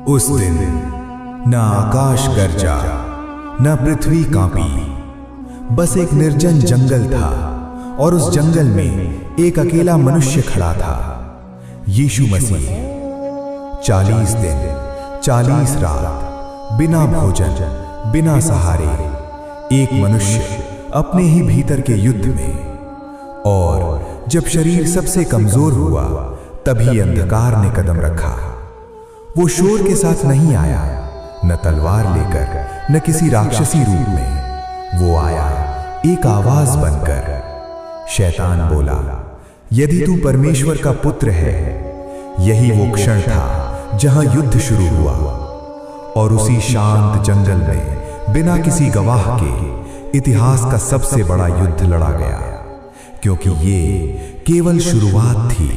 उस दिन न आकाश गरजा, न पृथ्वी कांपी, बस एक निर्जन जंगल था और उस जंगल में एक अकेला मनुष्य खड़ा था, यीशु मसीह। 40 दिन 40 रात बिना भोजन, बिना सहारे, एक मनुष्य अपने ही भीतर के युद्ध में। और जब शरीर सबसे कमजोर हुआ, तभी अंधकार ने कदम रखा। वो शोर के साथ नहीं आया, न तलवार लेकर, न किसी राक्षसी रूप में। वो आया एक आवाज बनकर। शैतान बोला, यदि तू परमेश्वर का पुत्र है। यही वो क्षण था जहां युद्ध शुरू हुआ। और उसी शांत जंगल में बिना किसी गवाह के इतिहास का सबसे बड़ा युद्ध लड़ा गया, क्योंकि ये केवल शुरुआत थी।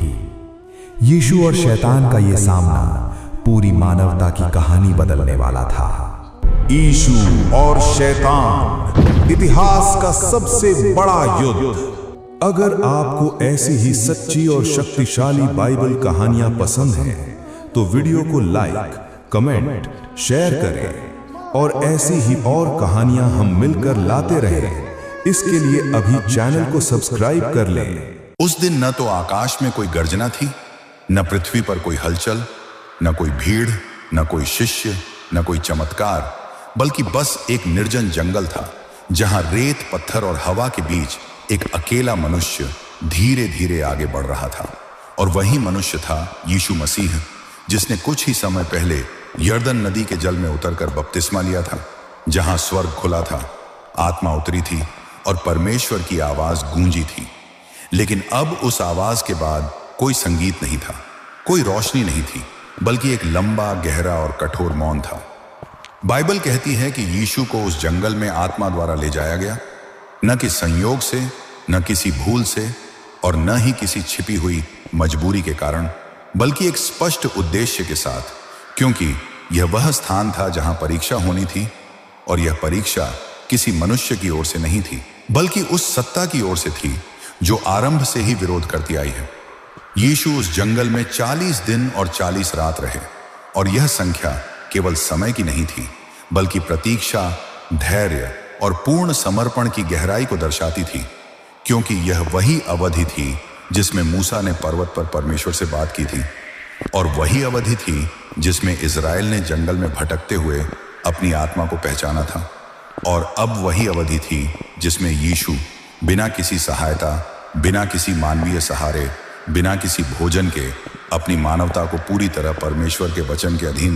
यीशु और शैतान का ये सामना पूरी मानवता की कहानी बदलने वाला था। यीशु और शैतान, इतिहास का सबसे बड़ा युद्ध। अगर आपको ऐसी ही सच्ची और शक्तिशाली बाइबल कहानियां पसंद हैं, तो वीडियो को लाइक, कमेंट, शेयर करें और ऐसी ही और कहानियां हम मिलकर लाते रहें। इसके लिए अभी चैनल को सब्सक्राइब कर लें। उस दिन न तो आकाश में कोई गर्जना थी, न पृथ्वी पर कोई हलचल, न कोई भीड़, न कोई शिष्य, न कोई चमत्कार, बल्कि बस एक निर्जन जंगल था, जहां रेत, पत्थर और हवा के बीच एक अकेला मनुष्य धीरे धीरे आगे बढ़ रहा था। और वही मनुष्य था यीशु मसीह, जिसने कुछ ही समय पहले यर्दन नदी के जल में उतरकर बपतिस्मा लिया था, जहां स्वर्ग खुला था, आत्मा उतरी थी और परमेश्वर की आवाज गूंजी थी। लेकिन अब उस आवाज के बाद कोई संगीत नहीं था, कोई रोशनी नहीं थी, बल्कि एक लंबा, गहरा और कठोर मौन था। बाइबल कहती है कि यीशु को उस जंगल में आत्मा द्वारा ले जाया गया, न कि संयोग से, न किसी भूल से, और न ही किसी छिपी हुई मजबूरी के कारण, बल्कि एक स्पष्ट उद्देश्य के साथ, क्योंकि यह वह स्थान था जहां परीक्षा होनी थी। और यह परीक्षा किसी मनुष्य की ओर से नहीं थी, बल्कि उस सत्ता की ओर से थी जो आरंभ से ही विरोध करती आई है। यीशु उस जंगल में 40 दिन और 40 रात रहे, और यह संख्या केवल समय की नहीं थी, बल्कि प्रतीक्षा, धैर्य और पूर्ण समर्पण की गहराई को दर्शाती थी, क्योंकि यह वही अवधि थी जिसमें मूसा ने पर्वत पर परमेश्वर से बात की थी, और वही अवधि थी जिसमें इज़राइल ने जंगल में भटकते हुए अपनी आत्मा को पहचाना था, और अब वही अवधि थी जिसमें यीशु बिना किसी सहायता, बिना किसी मानवीय सहारे, बिना किसी भोजन के अपनी मानवता को पूरी तरह परमेश्वर के वचन के अधीन